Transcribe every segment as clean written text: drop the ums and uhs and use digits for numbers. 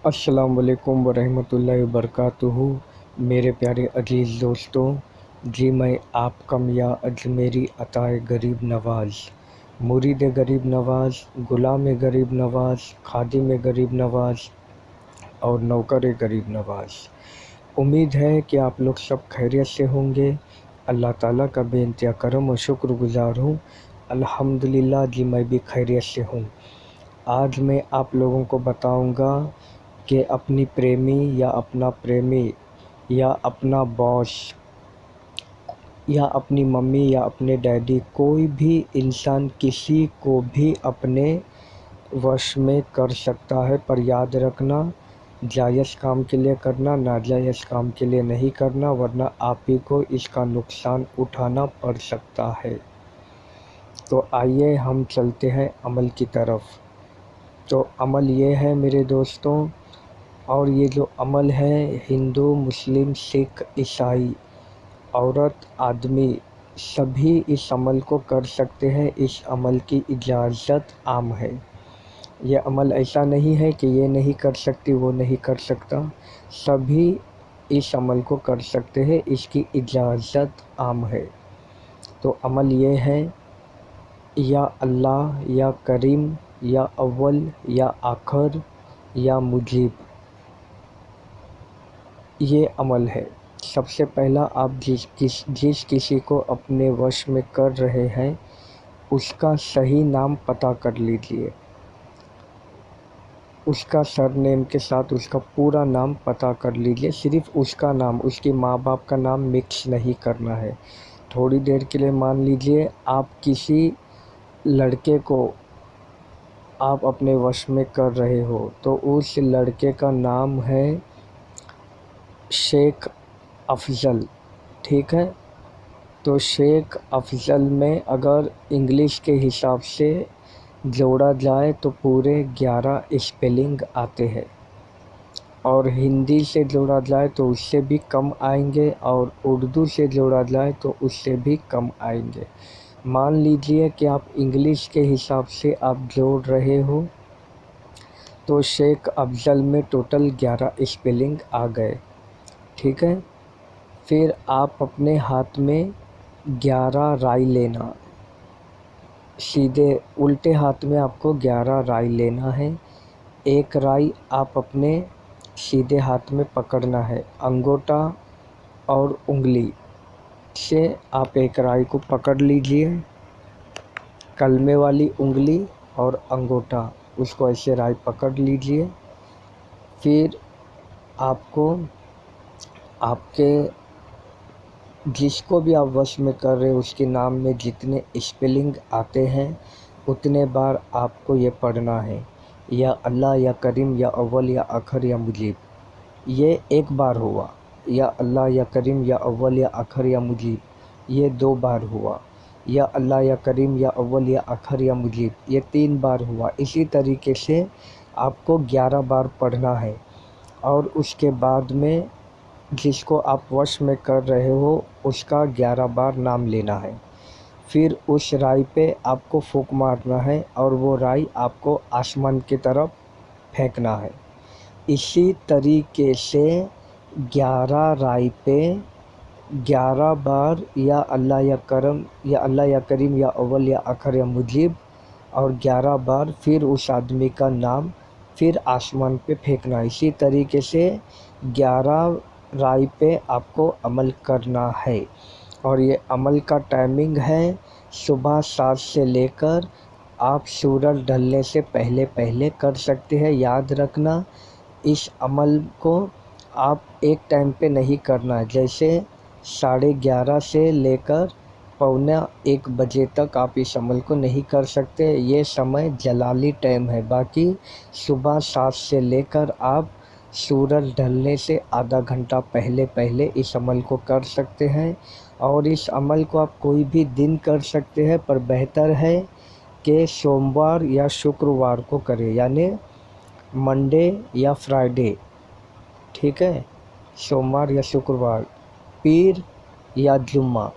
अस्सलाम वालेकुम वरहमतुल्लाहि वबरकातुहू। मेरे प्यारे अजीज़ दोस्तों, जी मैं आपका मियाँ अजमेरी अताए गरीब नवाज़, मुरीद गरीब नवाज़, गुलाम गरीब नवाज़, खादिम गरीब नवाज़ और नौकर गरीब नवाज़। उम्मीद है कि आप लोग सब खैरियत से होंगे। अल्लाह ताला का बेइंतहा करम और शुक्रगुज़ार हूँ। अल्हम्दुलिल्लाह जी मैं भी खैरियत से हूँ। आज मैं आप लोगों को बताऊँगा कि अपनी प्रेमी या अपना प्रेमी या अपना बॉस या अपनी मम्मी या अपने डैडी, कोई भी इंसान किसी को भी अपने वश में कर सकता है, पर याद रखना जायज़ काम के लिए करना, नाजायज़ काम के लिए नहीं करना, वरना आप ही को इसका नुकसान उठाना पड़ सकता है। तो आइए हम चलते हैं अमल की तरफ। तो अमल ये है मेरे दोस्तों, और ये जो अमल है हिंदू, मुस्लिम, सिख, ईसाई, औरत, आदमी सभी इस अमल को कर सकते हैं। इस अमल की इजाज़त आम है। ये अमल ऐसा नहीं है कि ये नहीं कर सकती वो नहीं कर सकता, सभी इस अमल को कर सकते हैं, इसकी इजाज़त आम है। तो अमल ये है, या अल्लाह, या करीम, या अव्वल, या आखिर, या मुजीब, ये अमल है। सबसे पहला, आप जिस किसी को अपने वश में कर रहे हैं उसका सही नाम पता कर लीजिए। उसका सरनेम के साथ उसका पूरा नाम पता कर लीजिए। सिर्फ़ उसका नाम, उसके माँ बाप का नाम मिक्स नहीं करना है। थोड़ी देर के लिए मान लीजिए आप किसी लड़के को आप अपने वश में कर रहे हो, तो उस लड़के का नाम है शेख अफ़ज़ल, ठीक है। तो शेख अफ़ज़ल में अगर इंग्लिश के हिसाब से जोड़ा जाए तो पूरे 11 स्पेलिंग आते हैं, और हिंदी से जोड़ा जाए तो उससे भी कम आएंगे, और उर्दू से जोड़ा जाए तो उससे भी कम आएंगे। मान लीजिए कि आप इंग्लिश के हिसाब से आप जोड़ रहे हो, तो शेख अफ़ज़ल में टोटल 11 स्पेलिंग आ गए, ठीक है। फिर आप अपने हाथ में 11 राई लेना, सीधे उल्टे हाथ में आपको 11 राई लेना है। एक राई आप अपने सीधे हाथ में पकड़ना है, अंगूठा और उंगली से आप एक राई को पकड़ लीजिए, कलमे वाली उंगली और अंगूठा, उसको ऐसे राई पकड़ लीजिए। फिर आपको आपके जिसको भी आप वश में कर रहे हो उसके नाम में जितने स्पेलिंग आते हैं उतने बार आपको ये पढ़ना है, या अल्लाह, या करीम, या अव्वल, या आखिर, या मुजीब। ये एक बार हुआ, या अल्लाह, या करीम, या अव्वल, या आखिर, या मुजीब, ये 2 बार हुआ। या अल्लाह, या करीम, या अव्वल, या आखिर, या मुजीब, ये 3 बार हुआ। इसी तरीके से आपको 11 बार पढ़ना है, और उसके बाद में जिसको आप वश में कर रहे हो उसका 11 बार नाम लेना है। फिर उस राई पे आपको फूंक मारना है, और वो राई आपको आसमान की तरफ फेंकना है। इसी तरीके से 11 राई पे 11 बार या अल्लाह, या करम, या अल्लाह, या करीम, या अव्वल, या आखिर, या मुजीब, और 11 बार फिर उस आदमी का नाम फिर आसमान पे फेंकना। इसी तरीके से 11 राय पे आपको अमल करना है, और ये अमल का टाइमिंग है सुबह 7 से लेकर आप सूरज ढलने से पहले पहले कर सकते हैं। याद रखना, इस अमल को आप एक टाइम पे नहीं करना है, जैसे 11:30 से लेकर 12:45 बजे तक आप इस अमल को नहीं कर सकते। ये समय जलाली टाइम है। बाकी सुबह 7 से लेकर आप सूरज ढलने से आधा घंटा पहले पहले इस अमल को कर सकते हैं, और इस अमल को आप कोई भी दिन कर सकते हैं, पर बेहतर है कि सोमवार या शुक्रवार को करें, यानी मंडे या फ्राइडे, ठीक है। सोमवार या शुक्रवार, पीर या जुम्मा,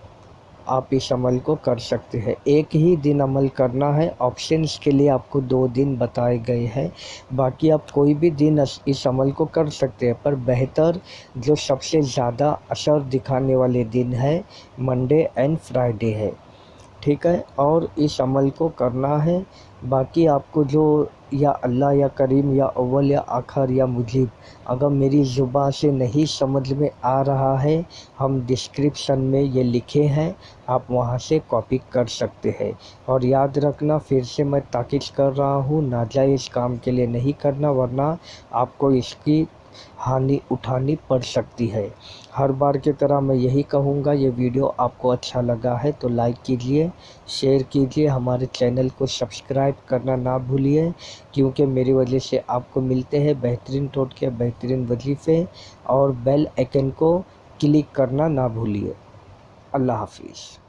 आप इस अमल को कर सकते हैं। एक ही दिन अमल करना है, ऑप्शंस के लिए आपको 2 दिन बताए गए हैं, बाकी आप कोई भी दिन इस अमल को कर सकते हैं, पर बेहतर जो सबसे ज़्यादा असर दिखाने वाले दिन है मंडे एंड फ्राइडे है, ठीक है। और इस अमल को करना है। बाकी आपको जो या अल्लाह या करीम या अव्वल या आखिर या मुजीब अगर मेरी ज़ुबान से नहीं समझ में आ रहा है, हम डिस्क्रिप्शन में ये लिखे हैं, आप वहाँ से कॉपी कर सकते हैं। और याद रखना, फिर से मैं ताकीद कर रहा हूँ, नाजायज़ काम के लिए नहीं करना, वरना आपको इसकी हानि उठानी पड़ सकती है। हर बार की तरह मैं यही कहूँगा, ये वीडियो आपको अच्छा लगा है तो लाइक कीजिए, शेयर कीजिए, हमारे चैनल को सब्सक्राइब करना ना भूलिए, क्योंकि मेरी वजह से आपको मिलते हैं बेहतरीन टोटके, बेहतरीन वजीफ़े। और बेल आइकन को क्लिक करना ना भूलिए। अल्लाह हाफिज़।